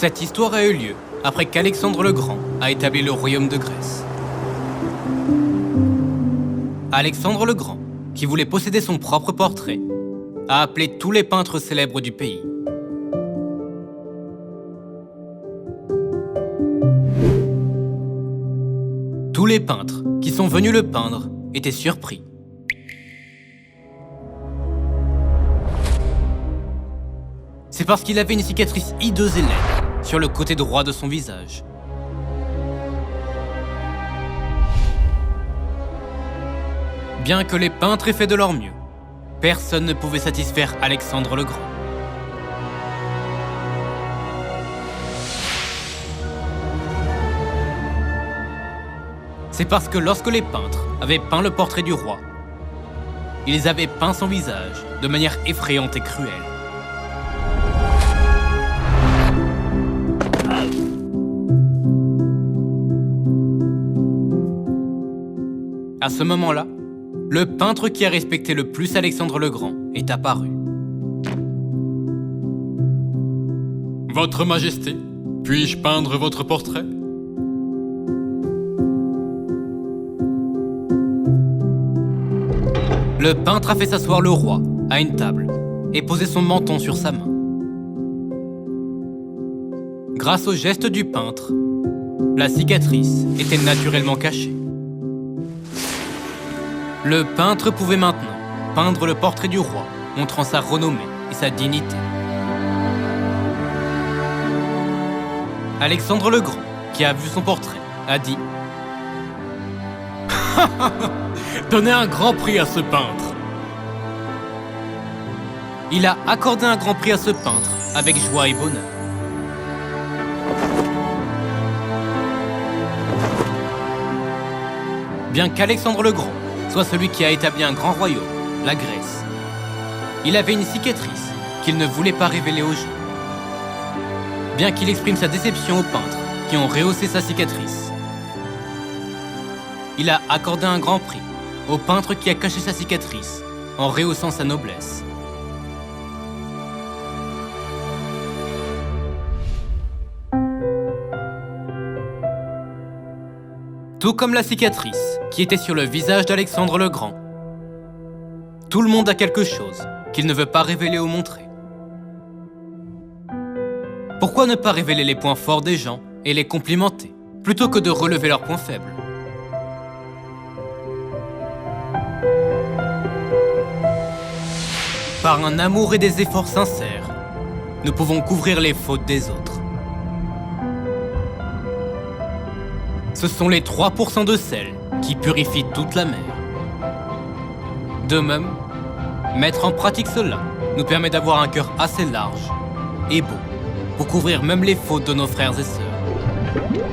Cette histoire a eu lieu après qu'Alexandre le Grand a établi le royaume de Grèce. Alexandre le Grand, qui voulait posséder son propre portrait, a appelé tous les peintres célèbres du pays. Tous les peintres qui sont venus le peindre étaient surpris. C'est parce qu'il avait une cicatrice hideuse et laide sur le côté droit de son visage. Bien que les peintres aient fait de leur mieux, personne ne pouvait satisfaire Alexandre le Grand. C'est parce que lorsque les peintres avaient peint le portrait du roi, ils avaient peint son visage de manière effrayante et cruelle. À ce moment-là, le peintre qui a respecté le plus Alexandre le Grand est apparu. Votre Majesté, puis-je peindre votre portrait ? Le peintre a fait s'asseoir le roi à une table et posé son menton sur sa main. Grâce au geste du peintre, la cicatrice était naturellement cachée. Le peintre pouvait maintenant peindre le portrait du roi, montrant sa renommée et sa dignité. Alexandre le Grand, qui a vu son portrait, a dit « Donnez un grand prix à ce peintre !» Il a accordé un grand prix à ce peintre avec joie et bonheur. Bien qu'Alexandre le Grand soit celui qui a établi un grand royaume, la Grèce, il avait une cicatrice qu'il ne voulait pas révéler aux gens. Bien qu'il exprime sa déception aux peintres qui ont rehaussé sa cicatrice, il a accordé un grand prix au peintre qui a caché sa cicatrice en rehaussant sa noblesse. Tout comme la cicatrice qui était sur le visage d'Alexandre le Grand, tout le monde a quelque chose qu'il ne veut pas révéler ou montrer. Pourquoi ne pas révéler les points forts des gens et les complimenter, plutôt que de relever leurs points faibles ? Par un amour et des efforts sincères, nous pouvons couvrir les fautes des autres. Ce sont les 3% de sel qui purifient toute la mer. De même, mettre en pratique cela nous permet d'avoir un cœur assez large et beau pour couvrir même les fautes de nos frères et sœurs.